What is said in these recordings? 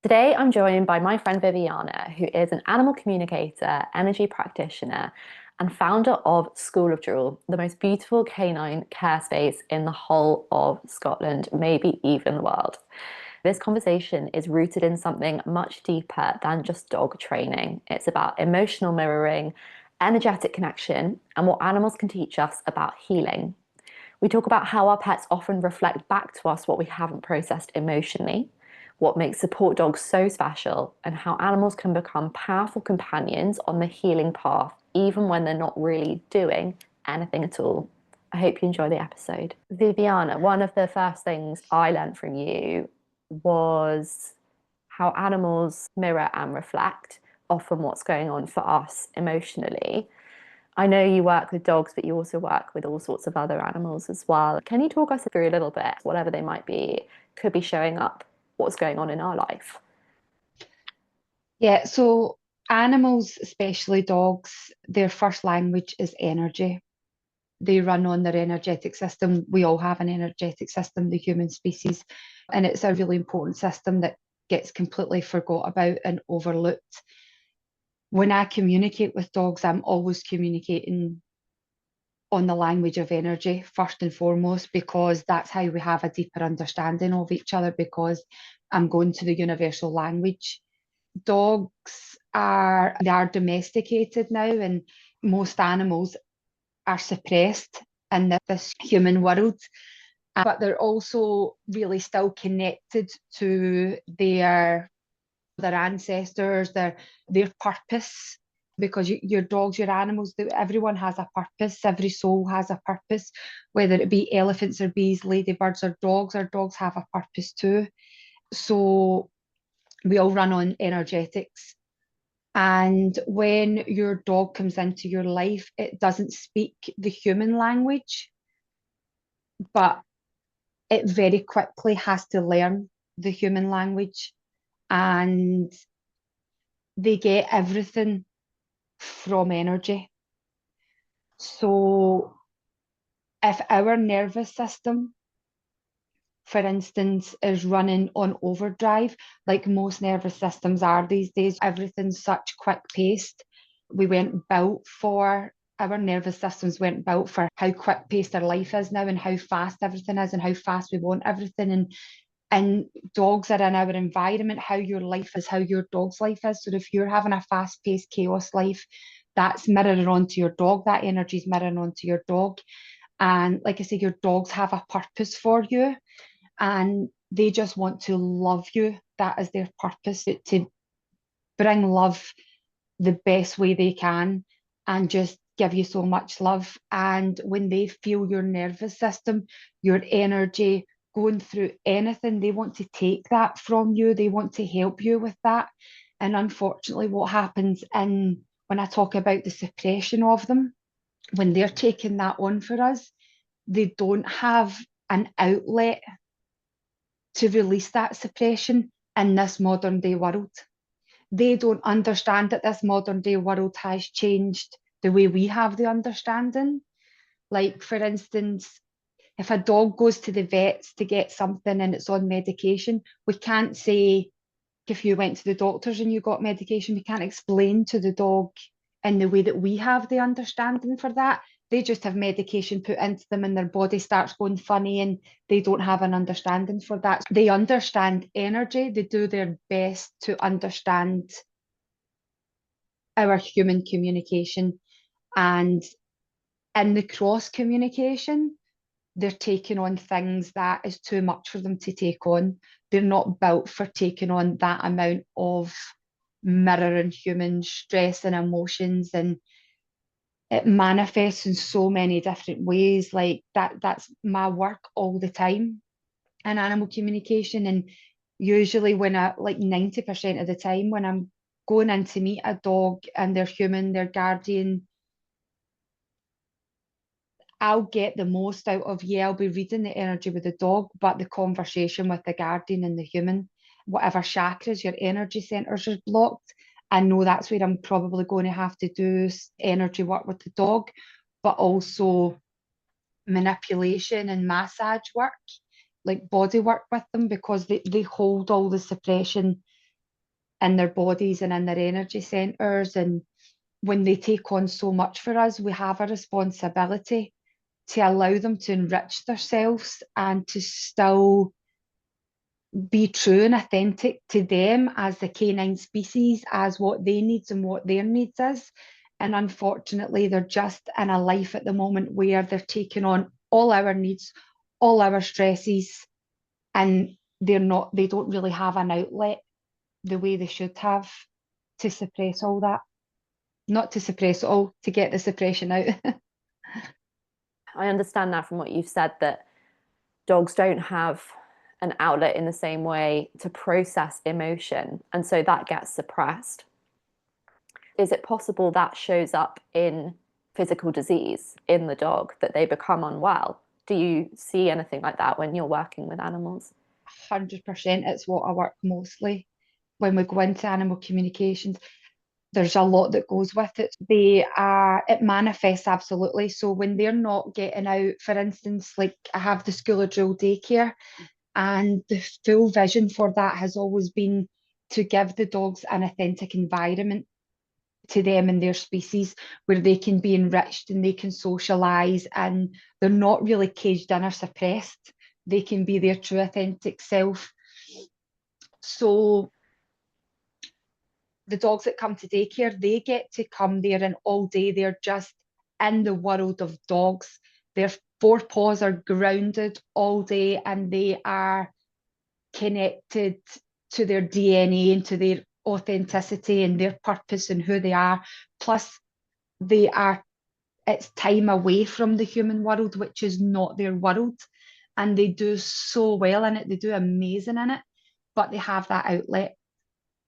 Today, I'm joined by my friend Viviana, who is an animal communicator, energy practitioner, and founder of School of Drool, the most beautiful canine care space in the whole of Scotland, maybe even the world. This conversation is rooted in something much deeper than just dog training. It's about emotional mirroring, energetic connection, and what animals can teach us about healing. We talk about how our pets often reflect back to us what we haven't processed emotionally, what makes support dogs so special, and how animals can become powerful companions on the healing path, even when they're not really doing anything at all. I hope you enjoy the episode. Viviana, one of the first things I learned from you was how animals mirror and reflect often what's going on for us emotionally. I know you work with dogs, but you also work with all sorts of other animals as well. Can you talk us through a little bit, whatever they might be, could be showing up, what's going on in our life? Yeah, so animals, especially dogs, their first language is energy. They run on their energetic system. We all have an energetic system, the human species, and it's a really important system that gets completely forgot about and overlooked. When I communicate with dogs, I'm always communicating on the language of energy first and foremost, because that's how we have a deeper understanding of each other, because I'm going to the universal language. Dogs are domesticated now, and most animals are suppressed in this human world, but they're also really still connected to their ancestors, their purpose. Because your dogs, your animals, everyone has a purpose. Every soul has a purpose, whether it be elephants or bees, ladybirds or dogs. Our dogs have a purpose too. So we all run on energetics. And when your dog comes into your life, it doesn't speak the human language, but it very quickly has to learn the human language. And they get everything from energy. So if our nervous system, for instance, is running on overdrive, like most nervous systems are these days, everything's such quick paced. We weren't built for Our nervous systems weren't built for how quick paced our life is now and how fast everything is and how fast we want everything. And dogs are in our environment. How your life is, how your dog's life is. So if you're having a fast paced chaos life, that's mirroring onto your dog. That energy is mirroring onto your dog. And like I say, your dogs have a purpose for you, and they just want to love you. That is their purpose, to bring love the best way they can and just give you so much love. And when they feel your nervous system, your energy going through anything, they want to take that from you. They want to help you with that. And unfortunately, what happens in when I talk about the suppression of them, when they're taking that on for us, they don't have an outlet to release that suppression in this modern day world. They don't understand that this modern day world has changed the way we have the understanding. Like, for instance, if a dog goes to the vets to get something and it's on medication, we can't say, if you went to the doctors and you got medication, we can't explain to the dog in the way that we have the understanding for that. They just have medication put into them and their body starts going funny, and they don't have an understanding for that. They understand energy, they do their best to understand our human communication. And in the cross communication, they're taking on things that is too much for them to take on. They're not built for taking on that amount of mirroring human stress and emotions, and it manifests in so many different ways. Like that's my work all the time in animal communication. And usually when I, like 90% of the time when I'm going in to meet a dog and their human, their guardian, I'll get the most out of, yeah, I'll be reading the energy with the dog, but the conversation with the guardian and the human, whatever chakras, your energy centers are blocked. I know that's where I'm probably going to have to do energy work with the dog, but also manipulation and massage work, like body work with them, because they hold all the suppression in their bodies and in their energy centers. And when they take on so much for us, we have a responsibility to allow them to enrich themselves and to still be true and authentic to them as the canine species, as what they needs and what their needs is. And unfortunately, they're just in a life at the moment where they're taking on all our needs, all our stresses, and they don't really have an outlet the way they should have to suppress all that. Not to suppress it all, to get the suppression out. I understand that from what you've said that dogs don't have an outlet in the same way to process emotion, and so that gets suppressed. Is it possible that shows up in physical disease in the dog, that they become unwell? Do you see anything like that when you're working with animals? 100%, it's what I work mostly when we go into animal communications. There's a lot that goes with it. It manifests absolutely. So when they're not getting out, for instance, like I have the School of Drool daycare, and the full vision for that has always been to give the dogs an authentic environment to them and their species where they can be enriched and they can socialize and they're not really caged in or suppressed. They can be their true authentic self. So the dogs that come to daycare, they get to come there and all day they're just in the world of dogs. Their four paws are grounded all day and they are connected to their DNA and to their authenticity and their purpose and who they are. Plus, it's time away from the human world, which is not their world. And they do so well in it, they do amazing in it, but they have that outlet.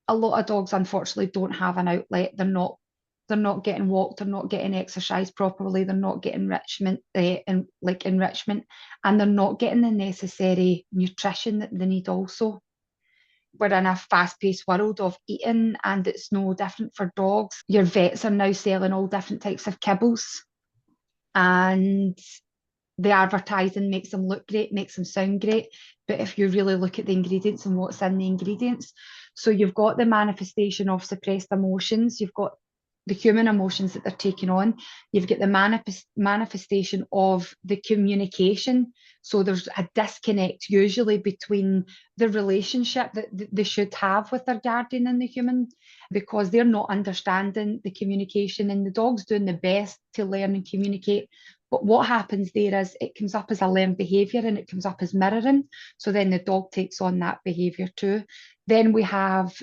A lot of dogs, unfortunately, don't have an outlet. They're not getting walked, they're not getting exercise properly, they're not getting enrichment, and they're not getting the necessary nutrition that they need also. We're in a fast-paced world of eating, and it's no different for dogs. Your vets are now selling all different types of kibbles, and the advertising makes them look great, makes them sound great. But if you really look at the ingredients and what's in the ingredients, so you've got the manifestation of suppressed emotions, you've got the human emotions that they're taking on, you've got the manifestation of the communication. So there's a disconnect usually between the relationship that they should have with their guardian and the human, because they're not understanding the communication, and the dog's doing the best to learn and communicate. But what happens there is it comes up as a learned behaviour and it comes up as mirroring. So then the dog takes on that behaviour too. Then we have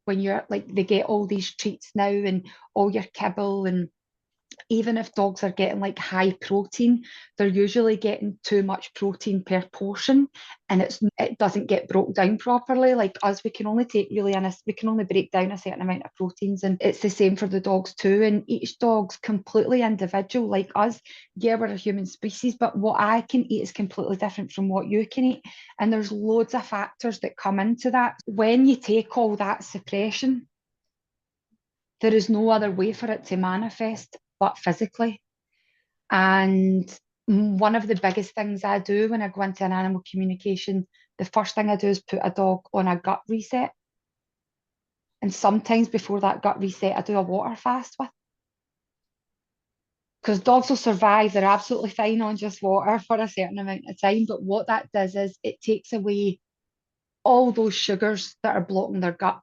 when you're like, they get all these treats now and all your kibble, and even if dogs are getting like high protein, they're usually getting too much protein per portion, and it doesn't get broke down properly. Like us, we can only break down a certain amount of proteins, and it's the same for the dogs too. And each dog's completely individual. Like us, yeah, we're a human species, but what I can eat is completely different from what you can eat, and there's loads of factors that come into that. When you take all that suppression, there is no other way for it to manifest but physically. And one of the biggest things I do when I go into an animal communication, the first thing I do is put a dog on a gut reset. And sometimes before that gut reset, I do a water fast with. Because dogs will survive, they're absolutely fine on just water for a certain amount of time. But what that does is it takes away all those sugars that are blocking their gut,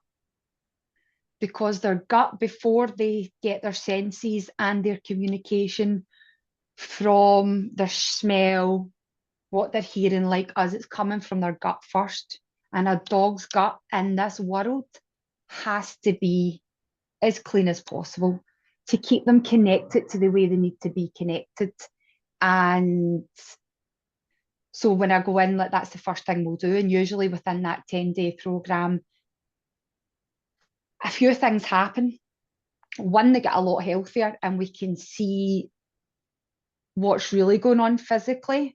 because their gut, before they get their senses and their communication from their smell, what they're hearing, like us, it's coming from their gut first. And a dog's gut in this world has to be as clean as possible to keep them connected to the way they need to be connected. And so when I go in, like, that's the first thing we'll do. And usually within that 10-day program, a few things happen. One, they get a lot healthier and we can see what's really going on physically,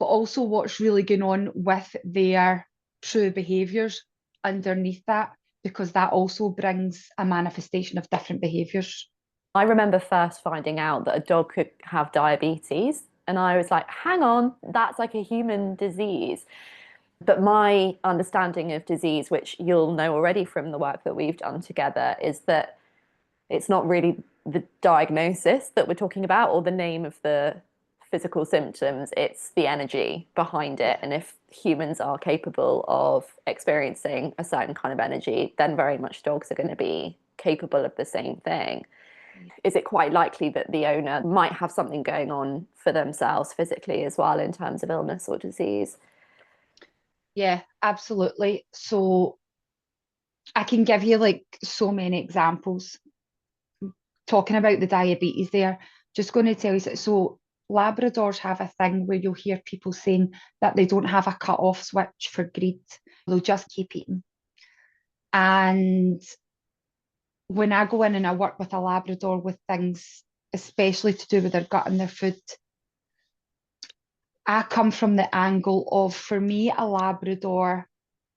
but also what's really going on with their true behaviours underneath that, because that also brings a manifestation of different behaviours. I remember first finding out that a dog could have diabetes, and I was like, hang on, that's like a human disease. But my understanding of disease, which you'll know already from the work that we've done together, is that it's not really the diagnosis that we're talking about or the name of the physical symptoms, it's the energy behind it. Yeah. And if humans are capable of experiencing a certain kind of energy, then very much dogs are going to be capable of the same thing. Is it quite likely that the owner might have something going on for themselves physically as well in terms of illness or disease? Yeah, absolutely. So I can give you like so many examples. Talking about the diabetes there, just going to tell you, so Labradors have a thing where you'll hear people saying that they don't have a cut-off switch for greed. They'll just keep eating. And when I go in and I work with a Labrador with things, especially to do with their gut and their food, I come from the angle of, for me, a Labrador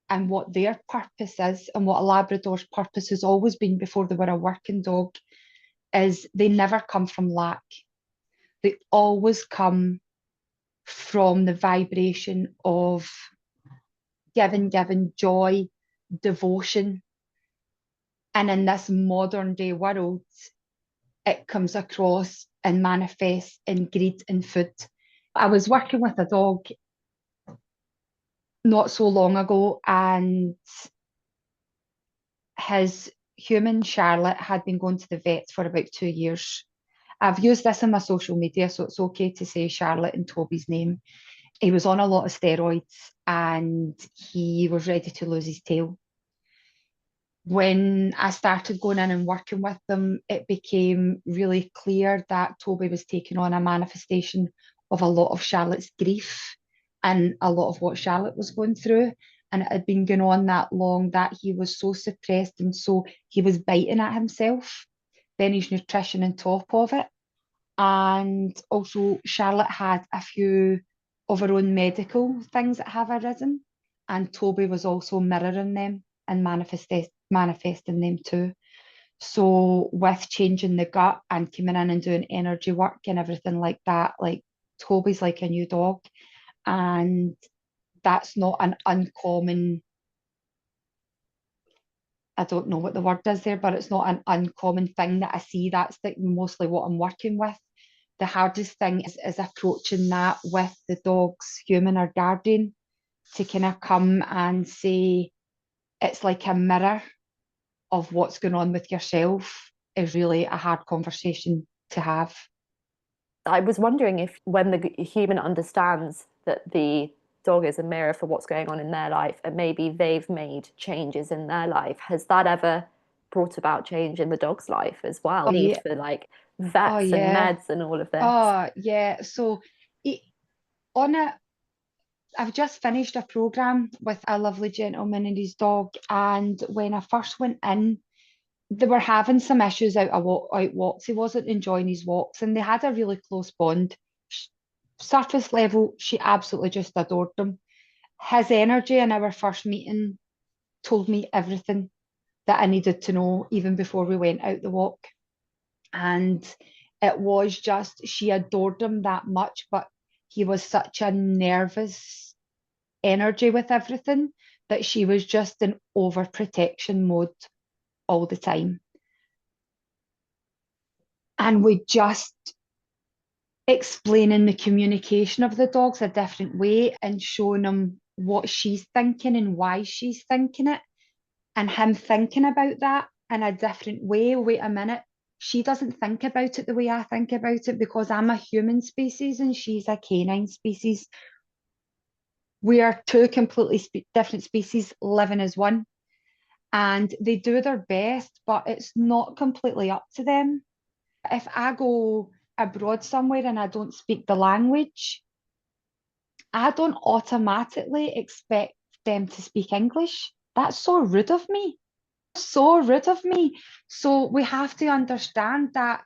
and what their purpose is, and what a Labrador's purpose has always been before they were a working dog, is they never come from lack. They always come from the vibration of giving joy, devotion. And in this modern day world, it comes across and manifests in greed and food. I was working with a dog not so long ago, and his human Charlotte had been going to the vets for about 2 years. I've used this in my social media, so it's okay to say Charlotte and Toby's name. He was on a lot of steroids and he was ready to lose his tail. When I started going in and working with them, it became really clear that Toby was taking on a manifestation of a lot of Charlotte's grief and a lot of what Charlotte was going through. And it had been going on that long that he was so suppressed, and so he was biting at himself, then his nutrition on top of it. And also, Charlotte had a few of her own medical things that have arisen, and Toby was also mirroring them and manifesting them too. So, with changing the gut and coming in and doing energy work and everything like that, like Toby's like a new dog, and that's not an uncommon. I don't know what the word is there, but it's not an uncommon thing that I see. That's like mostly what I'm working with. The hardest thing is approaching that with the dog's human or guardian, to kind of come and say it's like a mirror of what's going on with yourself, is really a hard conversation to have. I was wondering if when the human understands that the dog is a mirror for what's going on in their life and maybe they've made changes in their life, has that ever brought about change in the dog's life as well? Oh Need yeah, for like oh vets and yeah, meds and all of this. oh yeah. So it, on it, I've just finished a program with a lovely gentleman and his dog, and when I first went in, they were having some issues out walks. He wasn't enjoying his walks, and they had a really close bond. Surface level, she absolutely just adored him. His energy in our first meeting told me everything that I needed to know, even before we went out the walk. And it was just, she adored him that much, but he was such a nervous energy with everything that she was just in overprotection mode all the time. And we just explaining the communication of the dogs a different way and showing him what she's thinking and why she's thinking it, and him thinking about that in a different way. Wait a minute, she doesn't think about it the way I think about it, because I'm a human species and she's a canine species. We are two completely different species living as one, and they do their best, but it's not completely up to them. If I go abroad somewhere and I don't speak the language, I don't automatically expect them to speak English. That's so rude of me. So rude of me. So we have to understand that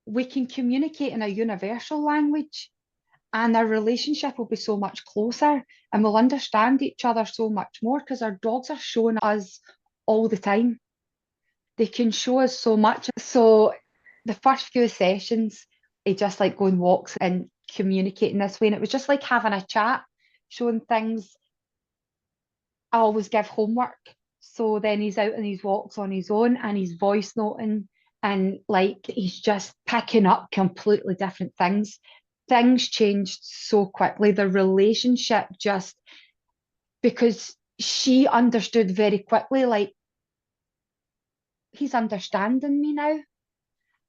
we can communicate in a universal language, and our relationship will be so much closer, and we'll understand each other so much more, because our dogs are showing us all the time. They can show us so much. So the first few sessions, I just like going walks and communicating this way. And it was just like having a chat, showing things. I always give homework. So then he's out on his walks on his own and he's voice noting and like he's just picking up completely different things. Things changed so quickly. The relationship just because she understood very quickly, like, he's understanding me now.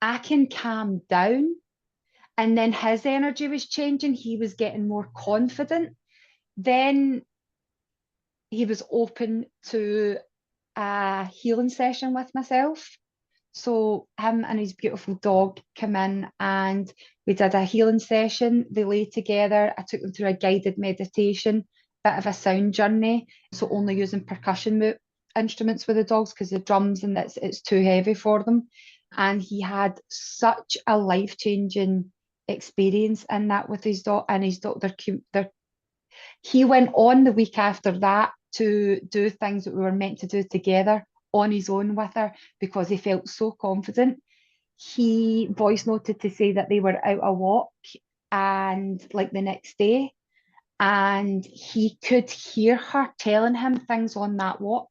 I can calm down. And then his energy was changing. He was getting more confident. Then he was open to a healing session with myself. So him and his beautiful dog come in and we did a healing session. They lay together. I took them through a guided meditation, bit of a sound journey. So only using percussion instruments with the dogs because the drums and it's too heavy for them. And he had such a life-changing experience in that with his dog and his dog. He went on the week after that to do things that we were meant to do together on his own with her because he felt so confident. He voice noted to say that they were out a walk and like the next day, and he could hear her telling him things on that walk.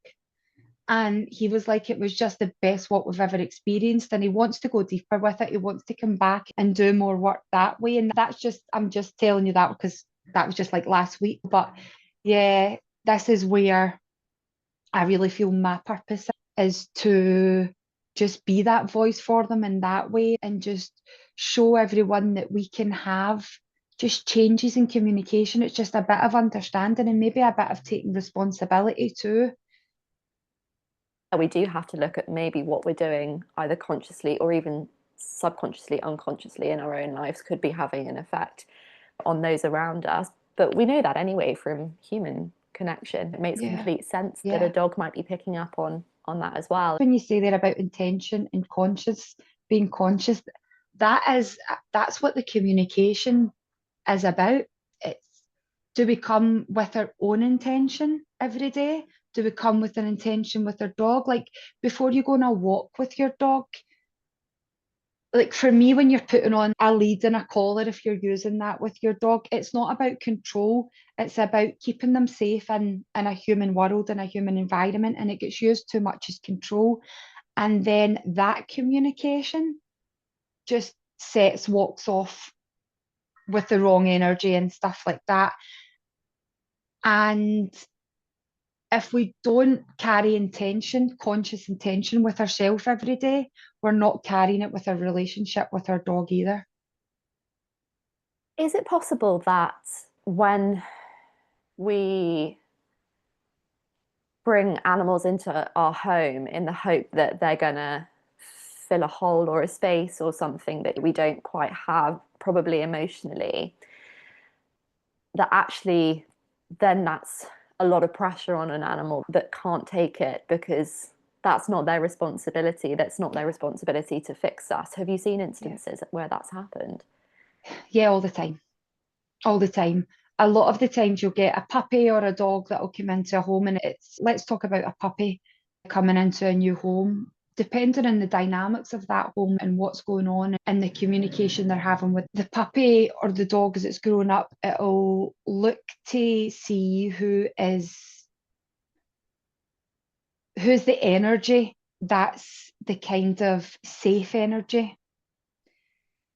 And he was like, it was just the best walk we've ever experienced. And he wants to go deeper with it. He wants to come back and do more work that way. And that's just, I'm just telling you that because that was just like last week. But yeah, this is where I really feel my purpose is to just be that voice for them in that way and just show everyone that we can have just changes in communication. It's just a bit of understanding and maybe a bit of taking responsibility too. We do have to look at maybe what we're doing either consciously or even subconsciously, unconsciously in our own lives could be having an effect on those around us. But we know that anyway from human connection. It makes Yeah, complete sense that a yeah. dog might be picking up on that as well. When you say there about intention and conscious, being conscious, that's what the communication is about. It's do we come with our own intention every day? Do we come with an intention with our dog? Like before you go on a walk with your dog, like for me, when you're putting on a lead and a collar, if you're using that with your dog, it's not about control. It's about keeping them safe in a human world, in a human environment, and it gets used too much as control. And then that communication just sets walks off with the wrong energy and stuff like that. And if we don't carry intention, conscious intention with ourselves every day, we're not carrying it with our relationship with our dog either. Is it possible that when we bring animals into our home in the hope that they're going to fill a hole or a space or something that we don't quite have, probably emotionally, that actually then that's a lot of pressure on an animal that can't take it because that's not their responsibility. That's not their responsibility to fix us. Have you seen Yeah. instances where that's happened? Yeah, all the time. All the time. A lot of the times you'll get a puppy or a dog that'll come into a home and it's let's talk about a puppy coming into a new home. Depending on the dynamics of that home and what's going on and the communication they're having with the puppy or the dog as it's grown up, it'll look to see who's the energy that's the kind of safe energy.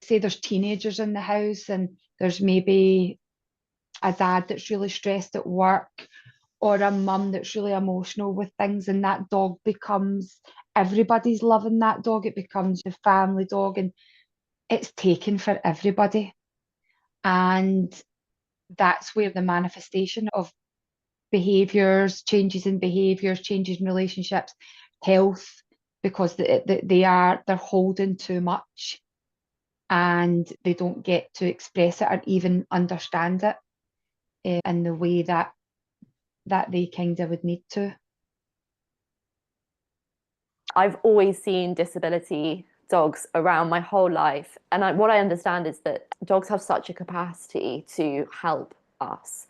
Say there's teenagers in the house and there's maybe a dad that's really stressed at work or a mum that's really emotional with things and that dog becomes everybody's loving that dog. It becomes the family dog and it's taken for everybody. And that's where the manifestation of behaviours, changes in relationships, health, because they're holding too much and they don't get to express it or even understand it in the way that they kind of would need to. I've always seen disability dogs around my whole life. And what I understand is that dogs have such a capacity to help us.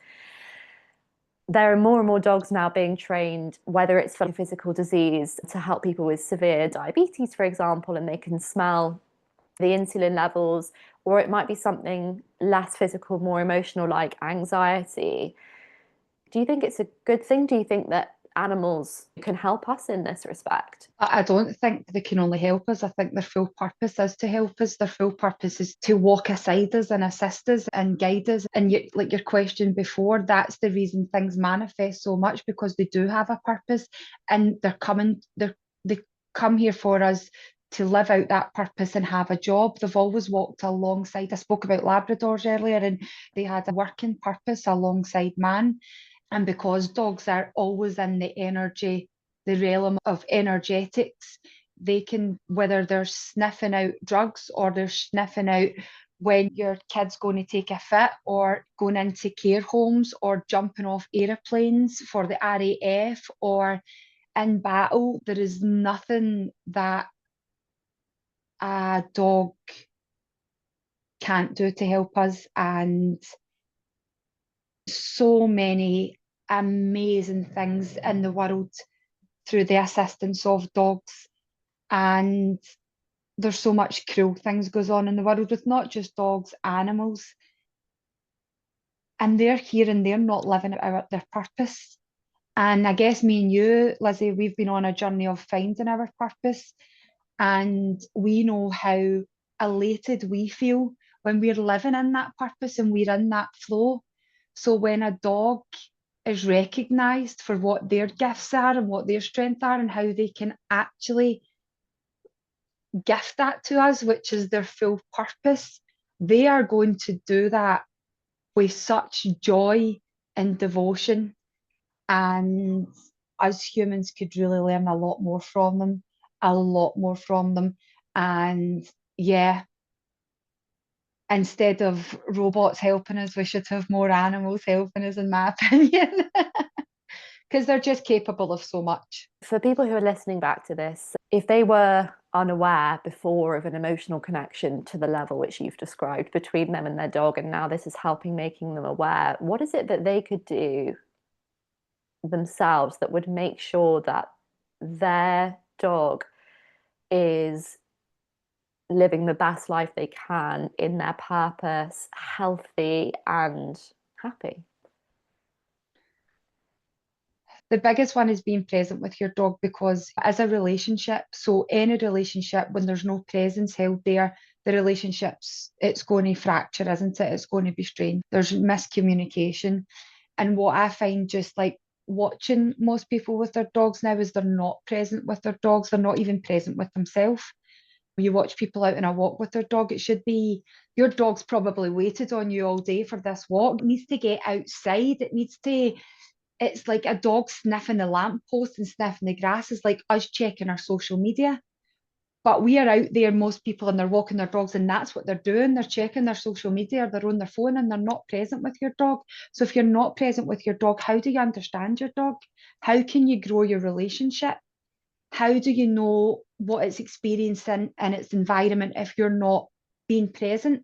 There are more and more dogs now being trained, whether it's for physical disease, to help people with severe diabetes, for example, and they can smell the insulin levels, or it might be something less physical, more emotional, like anxiety. Do you think it's a good thing? Do you think that animals can help us in this respect? I don't think they can only help us. I think their full purpose is to help us. Their full purpose is to walk aside us and assist us and guide us. And like your question before, that's the reason things manifest so much, because they do have a purpose, and they come here for us to live out that purpose and have a job. They've always walked alongside. I spoke about Labradors earlier, and they had a working purpose alongside man. And because dogs are always in the realm of energetics, they can, whether they're sniffing out drugs or they're sniffing out when your kid's going to take a fit, or going into care homes, or jumping off aeroplanes for the RAF, or in battle, there is nothing that a dog can't do to help us. And so many amazing things in the world through the assistance of dogs. And there's so much cruel things goes on in the world with not just dogs, animals. And they're here and they're not living out their purpose. And I guess me and you, Lizzie, we've been on a journey of finding our purpose. And we know how elated we feel when we're living in that purpose and we're in that flow. So when a dog is recognised for what their gifts are and what their strengths are, and how they can actually gift that to us, which is their full purpose, they are going to do that with such joy and devotion. And us humans could really learn a lot more from them, a lot more from them. And yeah, instead of robots helping us, we should have more animals helping us, in my opinion, because they're just capable of so much. For people who are listening back to this, if they were unaware before of an emotional connection to the level which you've described between them and their dog, and now this is helping making them aware, what is it that they could do themselves that would make sure that their dog is living the best life they can in their purpose, healthy and happy? The biggest one is being present with your dog, because as a relationship, so any relationship, when there's no presence held there, the relationships, it's going to fracture, isn't it? It's going to be strained. There's miscommunication. And what I find, just like watching most people with their dogs now, is they're not present with their dogs. They're not even present with themselves. You watch people out on a walk with their dog, it should be, your dog's probably waited on you all day for this walk. It needs to get outside. It's like a dog sniffing the lamppost and sniffing the grass is like us checking our social media. But we are out there, most people, and they're walking their dogs, and that's what they're doing. They're checking their social media, or they're on their phone, and they're not present with your dog. So if you're not present with your dog, how do you understand your dog? How can you grow your relationship? How do you know what it's experiencing in its environment if you're not being present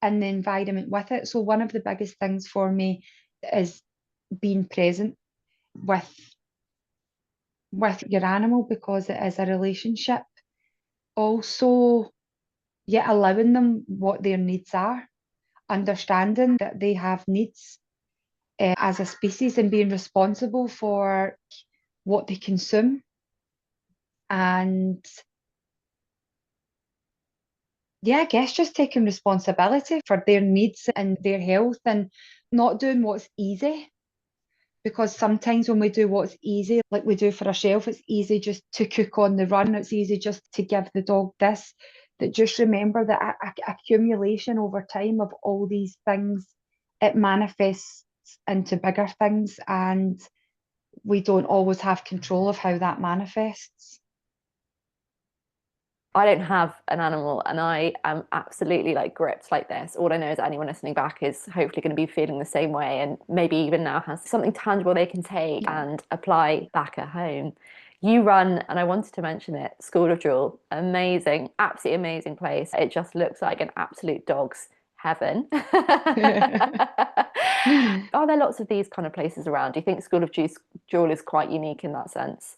in the environment with it? So one of the biggest things for me is being present with your animal, because it is a relationship. Also, yeah, allowing them what their needs are, understanding that they have needs as a species, and being responsible for what they consume. And yeah, I guess just taking responsibility for their needs and their health, and not doing what's easy. Because sometimes when we do what's easy, like we do for ourselves, it's easy just to cook on the run. It's easy just to give the dog this. That just remember that accumulation over time of all these things, it manifests into bigger things, and we don't always have control of how that manifests. I don't have an animal, and I am absolutely like gripped like this. All I know is that anyone listening back is hopefully going to be feeling the same way, and maybe even now has something tangible they can take and apply back at home. You run, and I wanted to mention it, School of Drool. Amazing, absolutely amazing place. It just looks like an absolute dog's heaven. Are there lots of these kind of places around? Do you think Drool is quite unique in that sense?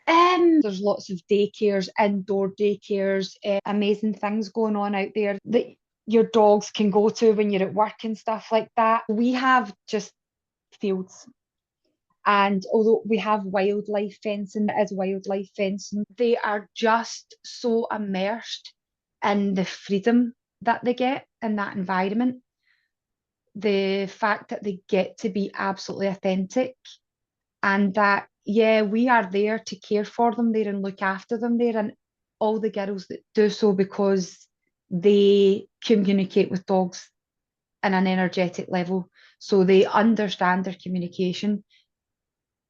There's lots of daycares, indoor daycares, amazing things going on out there that your dogs can go to when you're at work and stuff like that. We have just fields. And although we have wildlife fencing, it is wildlife fencing, they are just so immersed in the freedom that they get in that environment. The fact that they get to be absolutely authentic, and that, yeah, we are there to care for them there and look after them there. And all the girls that do so because they communicate with dogs in an energetic level. So they understand their communication.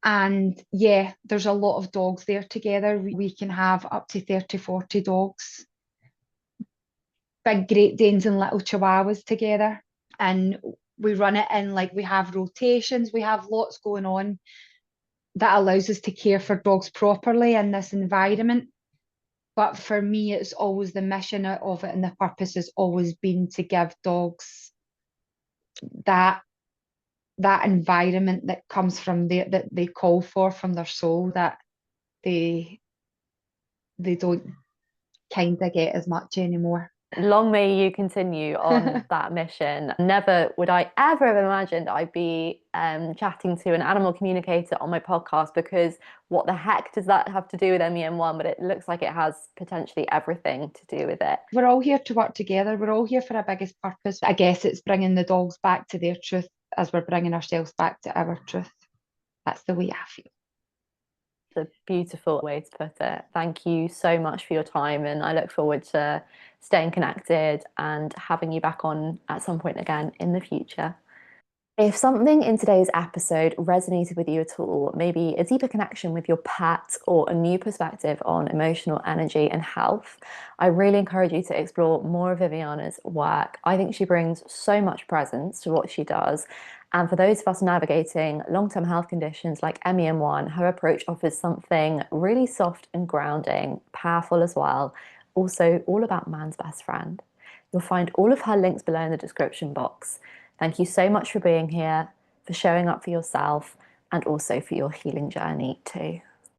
And yeah, there's a lot of dogs there together. We can have up to 30, 40 dogs, big Great Danes and little Chihuahuas together. And we run it in, like, we have rotations, we have lots going on that allows us to care for dogs properly in this environment. But for me, it's always the mission of it, and the purpose has always been to give dogs that environment that comes from that they call for from their soul, that they don't kind of get as much anymore. Long may you continue on that mission. Never would I ever have imagined I'd be chatting to an animal communicator on my podcast, because what the heck does that have to do with MEN1? But it looks like it has potentially everything to do with it. We're all here to work together. We're all here for a biggest purpose. I guess it's bringing the dogs back to their truth as we're bringing ourselves back to our truth. That's the way I feel. It's a beautiful way to put it. Thank you so much for your time, and I look forward to staying connected and having you back on at some point again in the future. If something in today's episode resonated with you at all, maybe a deeper connection with your pet or a new perspective on emotional energy and health, I really encourage you to explore more of Viviana's work. I think she brings so much presence to what she does. And for those of us navigating long-term health conditions like MEN1, her approach offers something really soft and grounding, powerful as well, also all about man's best friend. You'll find all of her links below in the description box. Thank you so much for being here, for showing up for yourself, and also for your healing journey too.